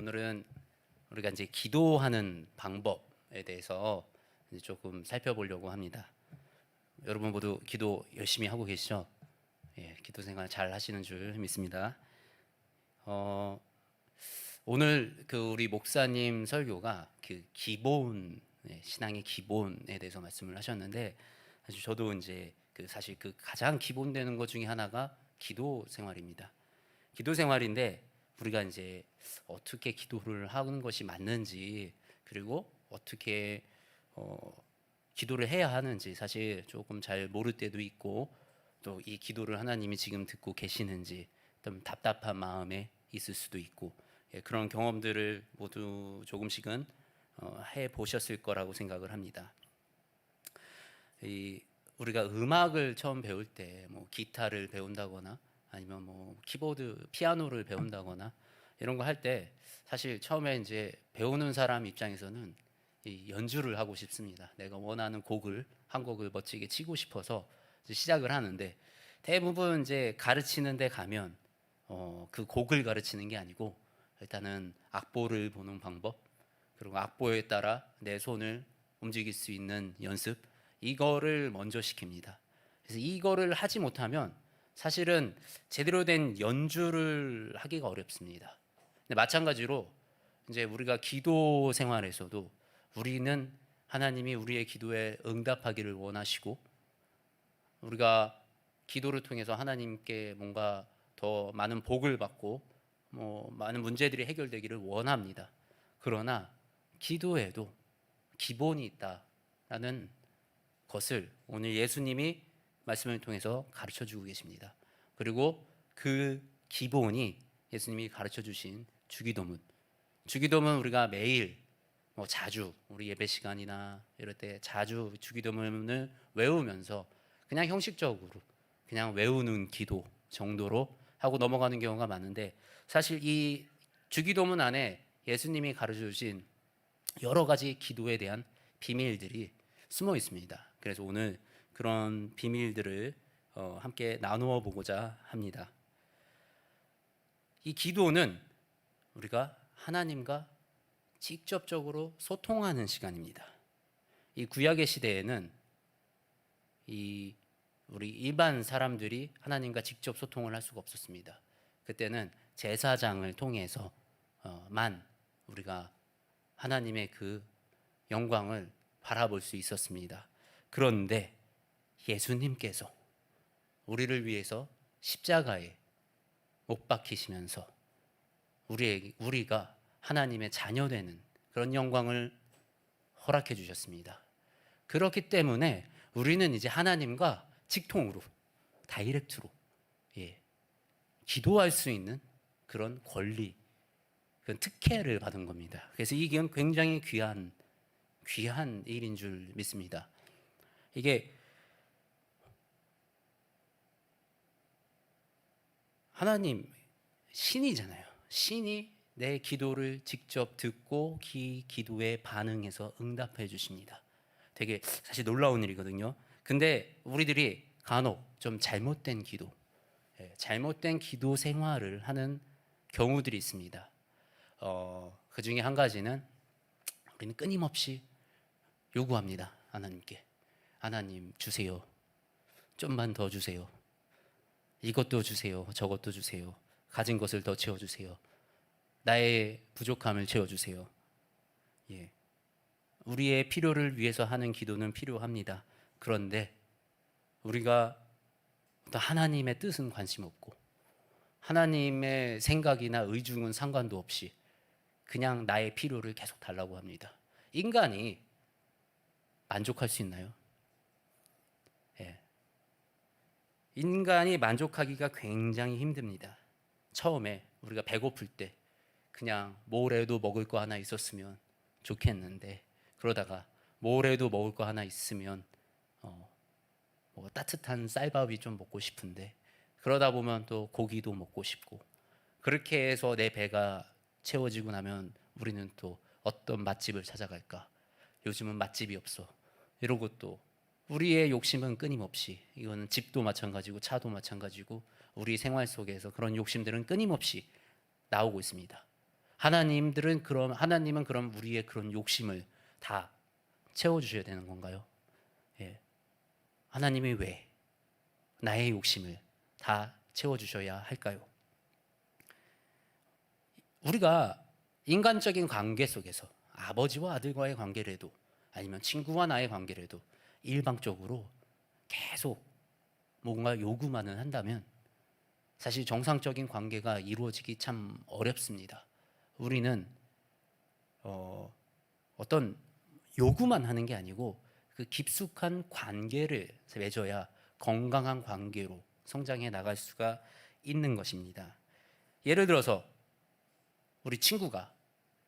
오늘은 우리가 이제 기도하는 방법에 대해서 이제 조금 살펴보려고 합니다. 여러분 모두 기도 열심히 하고 계시죠? 예, 기도 생활 잘 하시는 줄 믿습니다. 오늘 우리 목사님 설교가 기본, 신앙의 기본에 대해서 말씀을 하셨는데, 사실 저도 이제 사실 가장 기본되는 것 중에 하나가 기도 생활입니다. 기도 생활인데 우리가 이제 어떻게 기도를 하는 것이 맞는지, 그리고 어떻게 기도를 해야 하는지 사실 조금 잘 모를 때도 있고, 또 이 기도를 하나님이 지금 듣고 계시는지 좀 답답한 마음에 있을 수도 있고, 그런 경험들을 모두 조금씩은 해 보셨을 거라고 생각을 합니다. 우리가 음악을 처음 배울 때 뭐 기타를 배운다거나 아니면 뭐 키보드, 피아노를 배운다거나 이런 거 할 때 사실 처음에 이제 배우는 사람 입장에서는 이 연주를 하고 싶습니다. 내가 원하는 한 곡을 멋지게 치고 싶어서 이제 시작을 하는데, 대부분 이제 가르치는 데 가면 그 곡을 가르치는 게 아니고 일단은 악보를 보는 방법, 그리고 악보에 따라 내 손을 움직일 수 있는 연습, 이거를 먼저 시킵니다. 그래서 이거를 하지 못하면 사실은 제대로 된 연주를 하기가 어렵습니다. 근데 마찬가지로 이제 우리가 기도 생활에서도 우리는 하나님이 우리의 기도에 응답하기를 원하시고, 우리가 기도를 통해서 하나님께 뭔가 더 많은 복을 받고 많은 문제들이 해결되기를 원합니다. 그러나 기도에도 기본이 있다라는 것을 오늘 예수님이 말씀을 통해서 가르쳐 주고 계십니다. 그리고 그 기본이 예수님이 가르쳐 주신 주기도문 우리가 매일 자주 우리 예배 시간이나 이럴 때 자주 주기도문을 외우면서 그냥 형식적으로 그냥 외우는 기도 정도로 하고 넘어가는 경우가 많은데, 사실 이 주기도문 안에 예수님이 가르쳐 주신 여러 가지 기도에 대한 비밀들이 숨어 있습니다. 그래서 오늘 그런 비밀들을 함께 나누어 보고자 합니다. 이 기도는 우리가 하나님과 직접적으로 소통하는 시간입니다. 이 구약의 시대에는 우리 일반 사람들이 하나님과 직접 소통을 할 수가 없었습니다. 그때는 제사장을 통해서만 우리가 하나님의 그 영광을 바라볼 수 있었습니다. 그런데 예수님께서 우리를 위해서 십자가에 못 박히시면서 우리가 하나님의 자녀되는 그런 영광을 허락해 주셨습니다. 그렇기 때문에 우리는 이제 하나님과 직통으로, 다이렉트로 기도할 수 있는 그런 권리, 그런 특혜를 받은 겁니다. 그래서 이게 굉장히 귀한 일인 줄 믿습니다. 이게 하나님 신이잖아요. 신이 내 기도를 직접 듣고 기도에 반응해서 응답해 주십니다. 되게 사실 놀라운 일이거든요. 근데 우리들이 간혹 좀 잘못된 기도 생활을 하는 경우들이 있습니다. 그 중에 한 가지는 우리는 끊임없이 요구합니다. 하나님께, 하나님 주세요. 좀만 더 주세요. 이것도 주세요. 저것도 주세요. 가진 것을 더 채워주세요. 나의 부족함을 채워주세요. 우리의 필요를 위해서 하는 기도는 필요합니다. 그런데 우리가 하나님의 뜻은 관심 없고 하나님의 생각이나 의중은 상관도 없이 그냥 나의 필요를 계속 달라고 합니다. 인간이 만족할 수 있나요? 인간이 만족하기가 굉장히 힘듭니다. 처음에 우리가 배고플 때 그냥 뭐래도 먹을 거 하나 있었으면 좋겠는데, 그러다가 뭐래도 먹을 거 하나 있으면 따뜻한 쌀밥이 좀 먹고 싶은데, 그러다 보면 또 고기도 먹고 싶고, 그렇게 해서 내 배가 채워지고 나면 우리는 또 어떤 맛집을 찾아갈까? 요즘은 맛집이 없어. 이러고 또 우리의 욕심은 끊임없이, 이거는 집도 마찬가지고 차도 마찬가지고 우리 생활 속에서 그런 욕심들은 끊임없이 나오고 있습니다. 하나님은 그럼 우리의 그런 욕심을 다 채워주셔야 되는 건가요? 예. 하나님이 왜 나의 욕심을 다 채워주셔야 할까요? 우리가 인간적인 관계 속에서 아버지와 아들과의 관계라도 아니면 친구와 나의 관계라도 일방적으로 계속 뭔가 요구만은 한다면 사실 정상적인 관계가 이루어지기 참 어렵습니다. 우리는 어떤 요구만 하는 게 아니고 그 깊숙한 관계를 맺어야 건강한 관계로 성장해 나갈 수가 있는 것입니다. 예를 들어서 우리 친구가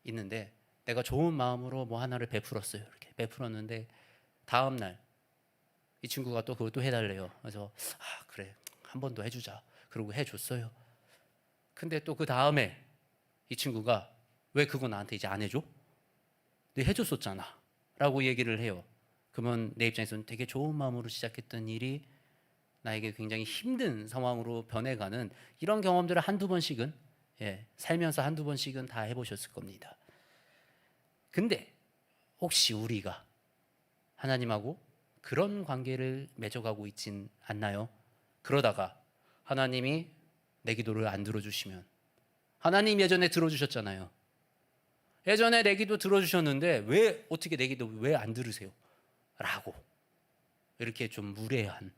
있는데 내가 좋은 마음으로 뭐 하나를 베풀었어요. 이렇게 베풀었는데 다음 날 이 친구가 또 그것도 해달래요. 그래서 그래 한 번 더 해주자. 그러고 해줬어요. 근데 또 그 다음에 이 친구가 왜 그거 나한테 이제 안 해줘? 네 해줬었잖아 라고 얘기를 해요. 그러면 내 입장에서는 되게 좋은 마음으로 시작했던 일이 나에게 굉장히 힘든 상황으로 변해가는 이런 경험들을 한두 번씩은 살면서 한두 번씩은 다 해보셨을 겁니다. 근데 혹시 우리가 하나님하고 그런 관계를 맺어가고 있진 않나요? 그러다가 하나님이 내 기도를 안 들어주시면, 하나님 예전에 들어주셨잖아요. 예전에 내 기도 들어주셨는데 왜 어떻게 내 기도 왜 안 들으세요? 라고 이렇게 좀 무례한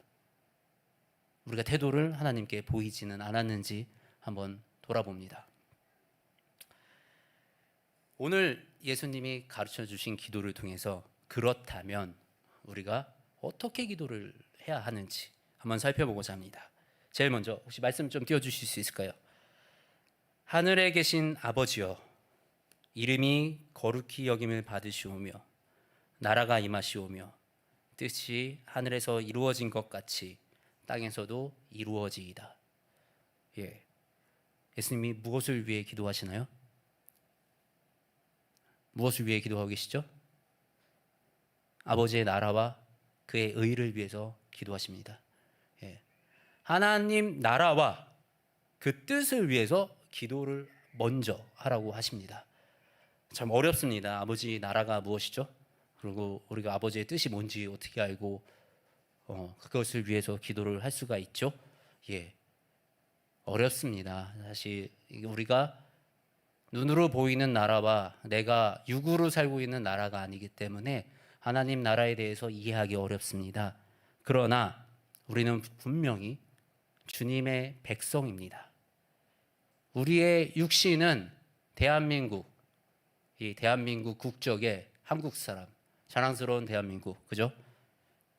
우리가 태도를 하나님께 보이지는 않았는지 한번 돌아봅니다. 오늘 예수님이 가르쳐 주신 기도를 통해서 그렇다면 우리가 어떻게 기도를 해야 하는지 한번 살펴보고자 합니다. 제일 먼저 혹시 말씀 좀 띄워주실 수 있을까요? 하늘에 계신 아버지여, 이름이 거룩히 여김을 받으시오며 나라가 임하시오며 뜻이 하늘에서 이루어진 것 같이 땅에서도 이루어지이다. 예수님이 무엇을 위해 기도하시나요? 무엇을 위해 기도하고 계시죠? 아버지의 나라와 그의 의를 위해서 기도하십니다. 하나님 나라와 그 뜻을 위해서 기도를 먼저 하라고 하십니다. 참 어렵습니다. 아버지 나라가 무엇이죠? 그리고 우리가 아버지의 뜻이 뭔지 어떻게 알고 그것을 위해서 기도를 할 수가 있죠? 어렵습니다. 사실 우리가 눈으로 보이는 나라와 내가 육으로 살고 있는 나라가 아니기 때문에 하나님 나라에 대해서 이해하기 어렵습니다. 그러나 우리는 분명히 주님의 백성입니다. 우리의 육신은 이 대한민국 국적의 한국 사람, 자랑스러운 대한민국, 그죠?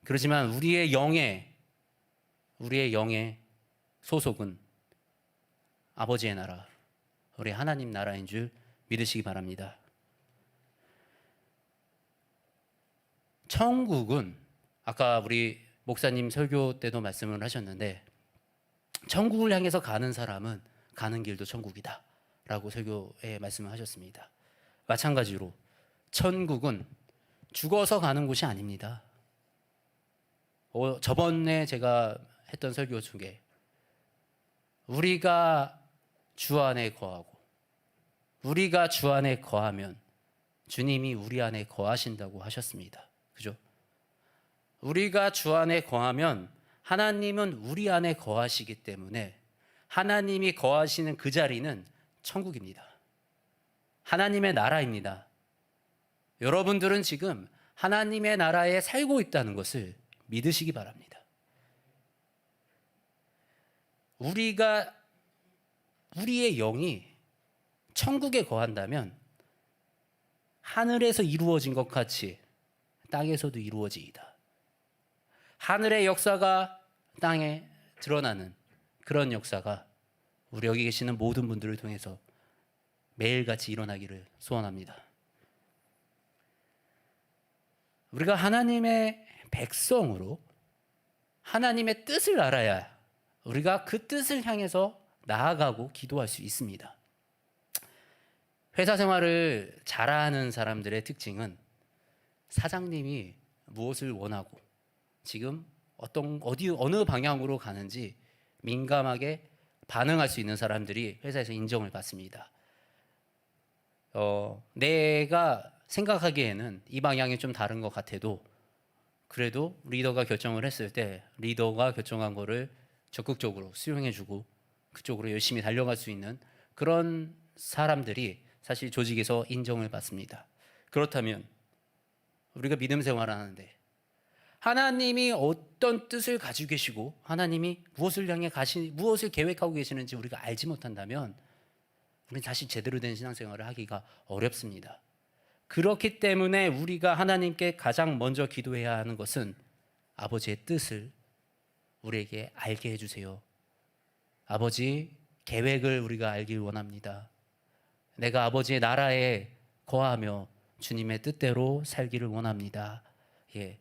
그렇지만 우리의 영의 소속은 아버지의 나라, 우리 하나님 나라인 줄 믿으시기 바랍니다. 천국은 아까 우리 목사님 설교 때도 말씀을 하셨는데 천국을 향해서 가는 사람은 가는 길도 천국이다 라고 설교에 말씀을 하셨습니다. 마찬가지로 천국은 죽어서 가는 곳이 아닙니다. 저번에 제가 했던 설교 중에 우리가 주 안에 거하고 우리가 주 안에 거하면 주님이 우리 안에 거하신다고 하셨습니다. 그죠? 우리가 주 안에 거하면 하나님은 우리 안에 거하시기 때문에 하나님이 거하시는 그 자리는 천국입니다. 하나님의 나라입니다. 여러분들은 지금 하나님의 나라에 살고 있다는 것을 믿으시기 바랍니다. 우리의 영이 천국에 거한다면 하늘에서 이루어진 것 같이 땅에서도 이루어지이다. 하늘의 역사가 땅에 드러나는 그런 역사가 우리 여기 계시는 모든 분들을 통해서 매일같이 일어나기를 소원합니다. 우리가 하나님의 백성으로 하나님의 뜻을 알아야 우리가 그 뜻을 향해서 나아가고 기도할 수 있습니다. 회사 생활을 잘하는 사람들의 특징은 사장님이 무엇을 원하고 지금 어느 방향으로 가는지 민감하게 반응할 수 있는 사람들이 회사에서 인정을 받습니다. 내가 생각하기에는 이 방향이 좀 다른 것 같아도 그래도 리더가 결정을 했을 때 리더가 결정한 거를 적극적으로 수용해주고 그쪽으로 열심히 달려갈 수 있는 그런 사람들이 사실 조직에서 인정을 받습니다. 그렇다면 우리가 믿음 생활을 하는데 하나님이 어떤 뜻을 가지고 계시고 하나님이 무엇을 향해 무엇을 계획하고 계시는지 우리가 알지 못한다면 우리는 사실 제대로 된 신앙생활을 하기가 어렵습니다. 그렇기 때문에 우리가 하나님께 가장 먼저 기도해야 하는 것은 아버지의 뜻을 우리에게 알게 해주세요. 아버지 계획을 우리가 알길 원합니다. 내가 아버지의 나라에 거하며 주님의 뜻대로 살기를 원합니다.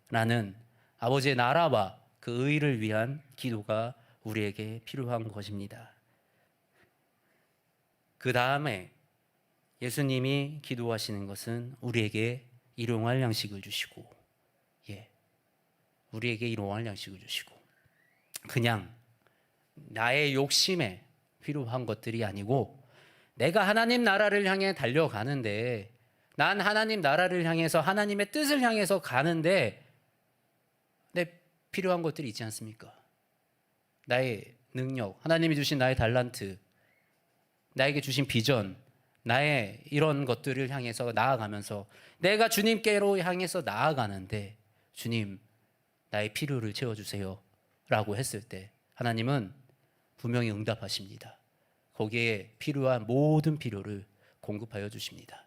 라는 아버지의 나라와 그 의를 위한 기도가 우리에게 필요한 것입니다. 그 다음에 예수님이 기도하시는 것은 우리에게 일용할 양식을 주시고, 우리에게 일용할 양식을 주시고, 그냥 나의 욕심에 필요한 것들이 아니고, 내가 하나님 나라를 향해 달려가는데, 난 하나님 나라를 향해서 하나님의 뜻을 향해서 가는데, 내 필요한 것들이 있지 않습니까? 나의 능력, 하나님이 주신 나의 달란트, 나에게 주신 비전, 나의 이런 것들을 향해서 나아가면서 내가 주님께로 향해서 나아가는데 주님 나의 필요를 채워주세요 라고 했을 때 하나님은 분명히 응답하십니다. 거기에 필요한 모든 필요를 공급하여 주십니다.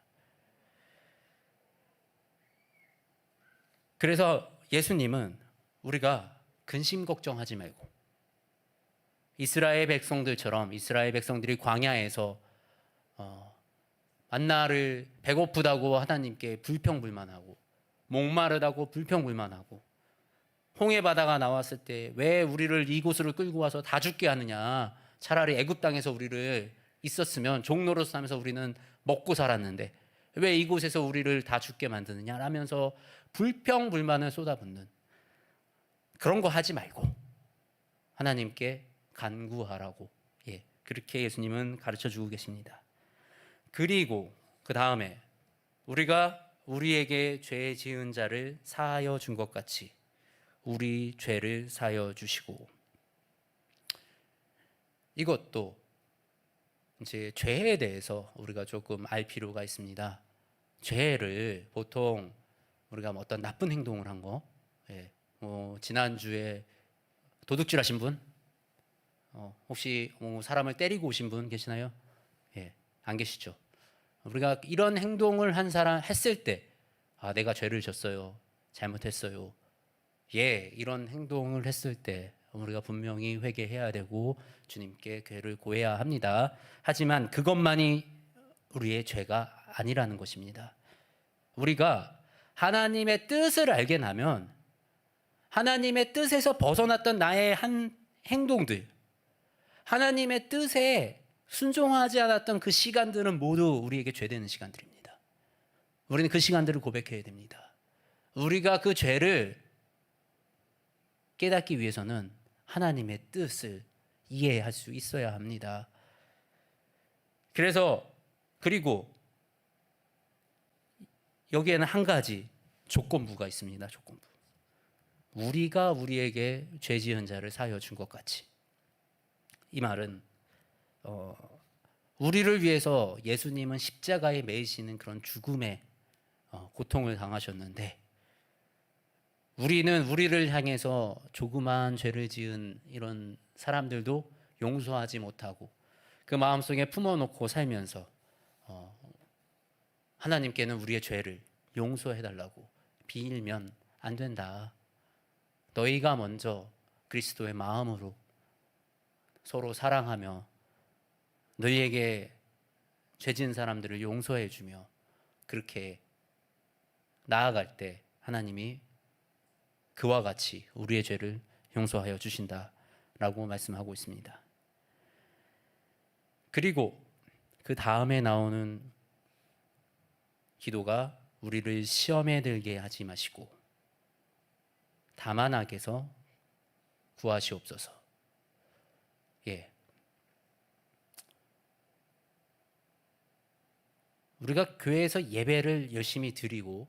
그래서 예수님은 우리가 근심 걱정하지 말고 이스라엘 백성들처럼 이스라엘 백성들이 광야에서 만나를 배고프다고 하나님께 불평불만하고 목마르다고 불평불만하고 홍해 바다가 나왔을 때 왜 우리를 이곳으로 끌고 와서 다 죽게 하느냐, 차라리 애굽 땅에서 우리를 있었으면 종로로서 하면서 우리는 먹고 살았는데 왜 이곳에서 우리를 다 죽게 만드느냐 라면서 불평불만을 쏟아붓는 그런 거 하지 말고 하나님께 간구하라고 그렇게 예수님은 가르쳐주고 계십니다. 그리고 그 다음에 우리가 우리에게 죄 지은 자를 사하여 준 것 같이 우리 죄를 사하여 주시고, 이것도 이제 죄에 대해서 우리가 조금 알 필요가 있습니다. 죄를 보통 우리가 어떤 나쁜 행동을 한 거, 지난주에 도둑질 하신 분, 혹시 사람을 때리고 오신 분 계시나요? 안 계시죠? 우리가 이런 행동을 한 사람 했을 때, 내가 죄를 졌어요. 잘못했어요. 이런 행동을 했을 때 우리가 분명히 회개해야 되고 주님께 죄를 고해야 합니다. 하지만 그것만이 우리의 죄가 아니라는 것입니다. 우리가 하나님의 뜻을 알게 나면 하나님의 뜻에서 벗어났던 나의 한 행동들, 하나님의 뜻에 순종하지 않았던 그 시간들은 모두 우리에게 죄되는 시간들입니다. 우리는 그 시간들을 고백해야 됩니다. 우리가 그 죄를 깨닫기 위해서는 하나님의 뜻을 이해할 수 있어야 합니다. 그리고 여기에는 한 가지 조건부가 있습니다. 조건부. 우리가 우리에게 죄 지은 자를 사하여 준 것 같이. 이 말은 우리를 위해서 예수님은 십자가에 매이시는 그런 죽음의 고통을 당하셨는데 우리는 우리를 향해서 조그마한 죄를 지은 이런 사람들도 용서하지 못하고 그 마음속에 품어놓고 살면서 하나님께는 우리의 죄를 용서해달라고 빌면 안 된다. 너희가 먼저 그리스도의 마음으로 서로 사랑하며 너희에게 죄 지은 사람들을 용서해주며 그렇게 나아갈 때 하나님이 그와 같이 우리의 죄를 용서하여 주신다라고 말씀하고 있습니다. 그리고 그 다음에 나오는 기도가 우리를 시험에 들게 하지 마시고 다만 악에서 구하시옵소서. 우리가 교회에서 예배를 열심히 드리고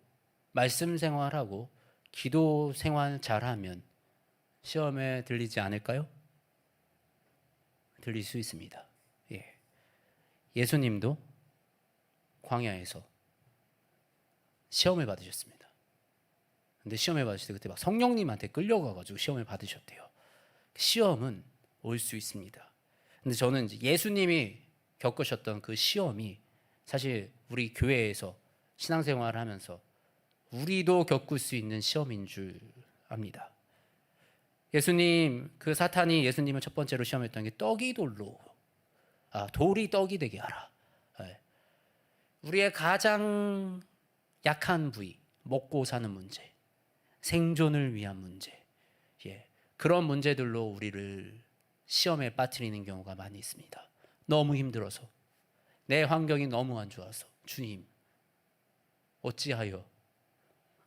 말씀 생활하고 기도 생활 잘하면 시험에 들리지 않을까요? 들릴 수 있습니다. 예. 예수님도 광야에서 시험을 받으셨습니다. 근데 시험을 받으실 때 그때 막 성령님한테 끌려가가지고 시험을 받으셨대요. 시험은 올 수 있습니다. 근데 저는 이제 예수님이 겪으셨던 그 시험이 사실 우리 교회에서 신앙생활을 하면서 우리도 겪을 수 있는 시험인 줄 압니다. 예수님, 그 사탄이 예수님을 첫 번째로 시험했던 게 떡이 돌로, 돌이 떡이 되게 하라. 우리의 가장 약한 부위, 먹고 사는 문제, 생존을 위한 문제, 그런 문제들로 우리를 시험에 빠뜨리는 경우가 많이 있습니다. 너무 힘들어서, 내 환경이 너무 안 좋아서, 주님, 어찌하여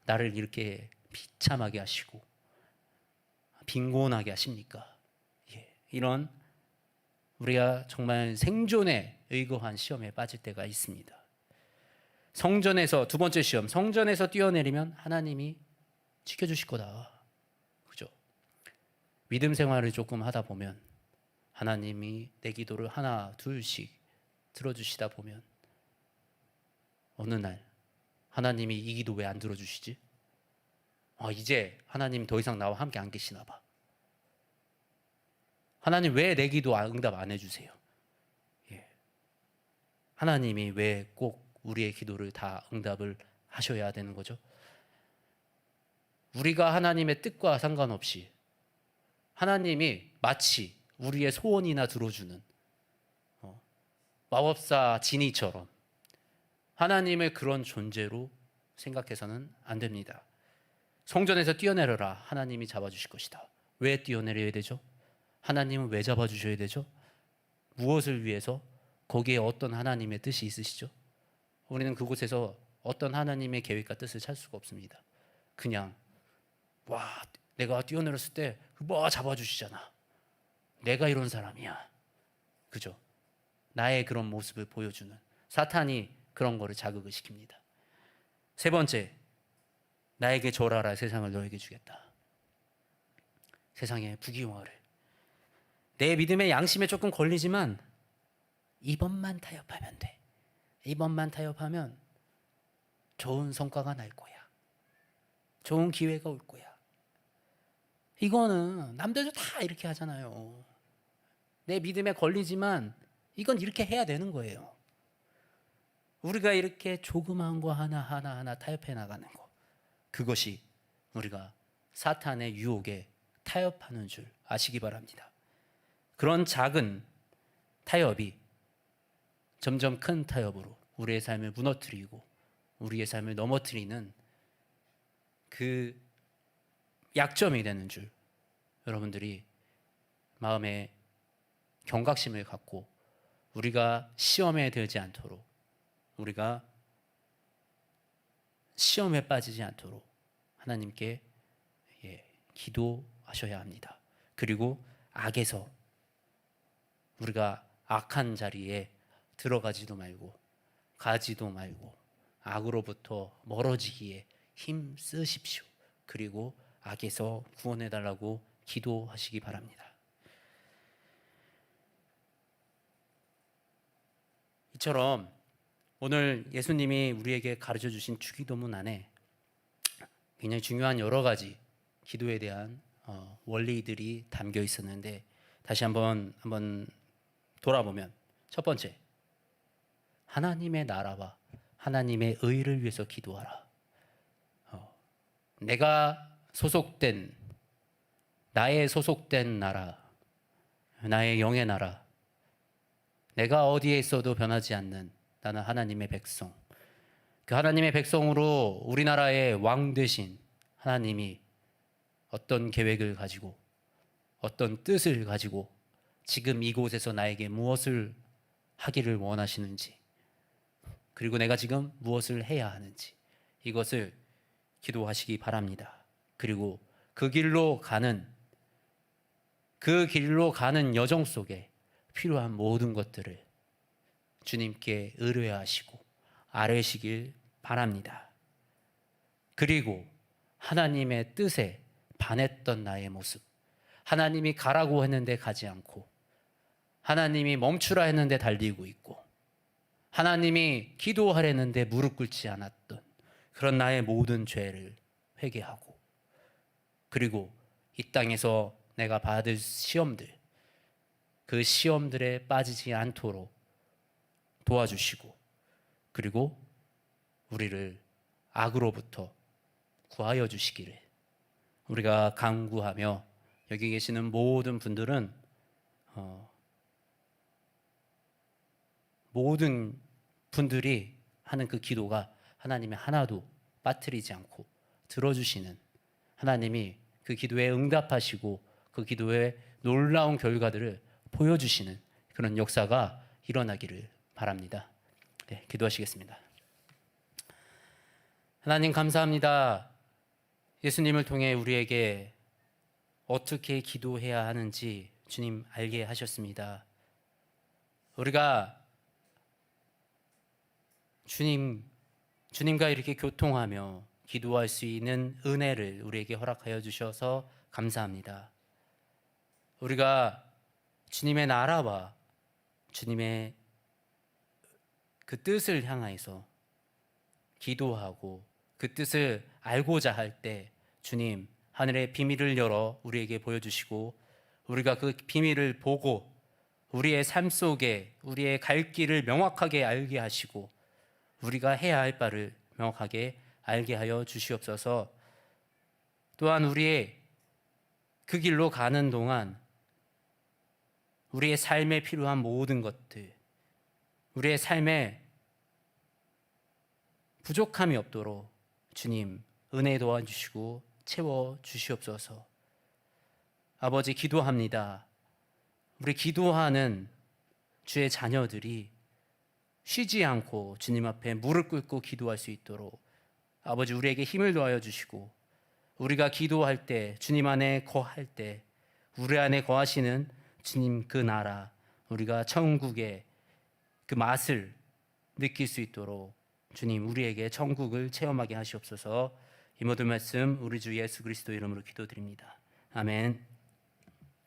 나를 이렇게 비참하게 하시고 빈곤하게 하십니까? 이런 우리가 정말 생존에 의거한 시험에 빠질 때가 있습니다. 성전에서, 두 번째 시험, 성전에서 뛰어내리면 하나님이 지켜주실 거다. 그죠? 믿음 생활을 조금 하다 보면 하나님이 내 기도를 하나 둘씩 들어주시다 보면 어느 날 하나님이 이 기도 왜 안 들어주시지? 이제 하나님 더 이상 나와 함께 안 계시나 봐. 하나님 왜 내 기도 응답 안 해주세요? 하나님이 왜 꼭 우리의 기도를 다 응답을 하셔야 되는 거죠? 우리가 하나님의 뜻과 상관없이 하나님이 마치 우리의 소원이나 들어주는 마법사 지니처럼 하나님을 그런 존재로 생각해서는 안 됩니다. 성전에서 뛰어내려라. 하나님이 잡아주실 것이다. 왜 뛰어내려야 되죠? 하나님은 왜 잡아주셔야 되죠? 무엇을 위해서? 거기에 어떤 하나님의 뜻이 있으시죠? 우리는 그곳에서 어떤 하나님의 계획과 뜻을 찾을 수가 없습니다. 그냥 내가 뛰어내렸을 때 잡아주시잖아. 내가 이런 사람이야. 그죠? 나의 그런 모습을 보여주는 사탄이 그런 거를 자극을 시킵니다. 세 번째, 나에게 절하라. 세상을 너에게 주겠다. 세상의 부귀영화를. 내 믿음의 양심에 조금 걸리지만 이번만 타협하면 돼. 이번만 타협하면 좋은 성과가 날 거야. 좋은 기회가 올 거야. 이거는 남들도 다 이렇게 하잖아요. 내 믿음에 걸리지만 이건 이렇게 해야 되는 거예요. 우리가 이렇게 조그마한 거 하나하나 타협해 나가는 거, 그것이 우리가 사탄의 유혹에 타협하는 줄 아시기 바랍니다. 그런 작은 타협이 점점 큰 타협으로 우리의 삶을 무너뜨리고 우리의 삶을 넘어뜨리는 그 약점이 되는 줄 여러분들이 마음에 경각심을 갖고 우리가 시험에 들지 않도록, 우리가 시험에 빠지지 않도록 하나님께 기도하셔야 합니다. 그리고 악에서 우리가 악한 자리에 들어가지도 말고 가지도 말고 악으로부터 멀어지기에 힘 쓰십시오. 그리고 악에서 구원해달라고 기도하시기 바랍니다. 이처럼 오늘 예수님이 우리에게 가르쳐 주신 주기도문 안에 굉장히 중요한 여러 가지 기도에 대한 원리들이 담겨 있었는데, 다시 한번 돌아보면, 첫 번째, 하나님의 나라와 하나님의 의를 위해서 기도하라. 나의 소속된 나라, 나의 영의 나라, 내가 어디에 있어도 변하지 않는 나는 하나님의 백성, 그 하나님의 백성으로 우리나라의 왕 되신 하나님이 어떤 계획을 가지고 어떤 뜻을 가지고 지금 이곳에서 나에게 무엇을 하기를 원하시는지, 그리고 내가 지금 무엇을 해야 하는지, 이것을 기도하시기 바랍니다. 그리고 그 길로 가는 여정 속에 필요한 모든 것들을 주님께 의뢰하시고 아뢰시길 바랍니다. 그리고 하나님의 뜻에 반했던 나의 모습, 하나님이 가라고 했는데 가지 않고, 하나님이 멈추라 했는데 달리고 있고, 하나님이 기도하랬는데 무릎 꿇지 않았던 그런 나의 모든 죄를 회개하고, 그리고 이 땅에서 내가 받을 시험들, 그 시험들에 빠지지 않도록 도와주시고, 그리고 우리를 악으로부터 구하여 주시기를 우리가 간구하며, 여기 계시는 모든 분들은 모든 분들이 하는 그 기도가 하나님이 하나도 빠뜨리지 않고 들어주시는, 하나님이 그 기도에 응답하시고 그 기도의 놀라운 결과들을 보여주시는 그런 역사가 일어나기를 바랍니다. 네, 기도하시겠습니다. 하나님 감사합니다. 예수님을 통해 우리에게 어떻게 기도해야 하는지 주님 알게 하셨습니다. 우리가 주님과 이렇게 교통하며 기도할 수 있는 은혜를 우리에게 허락하여 주셔서 감사합니다. 우리가 주님의 나라와 주님의 그 뜻을 향하여서 기도하고 그 뜻을 알고자 할 때 주님 하늘의 비밀을 열어 우리에게 보여주시고, 우리가 그 비밀을 보고 우리의 삶 속에 우리의 갈 길을 명확하게 알게 하시고 우리가 해야 할 바를 명확하게 알게 하여 주시옵소서. 또한 우리의 그 길로 가는 동안 우리의 삶에 필요한 모든 것들, 우리의 삶에 부족함이 없도록 주님 은혜 도와주시고 채워 주시옵소서. 아버지 기도합니다. 우리 기도하는 주의 자녀들이 쉬지 않고 주님 앞에 무릎 꿇고 기도할 수 있도록 아버지 우리에게 힘을 더하여 주시고, 우리가 기도할 때 주님 안에 거할 때 우리 안에 거하시는 주님 그 나라, 우리가 천국의 그 맛을 느낄 수 있도록 주님 우리에게 천국을 체험하게 하시옵소서. 이 모든 말씀 우리 주 예수 그리스도 이름으로 기도드립니다. 아멘.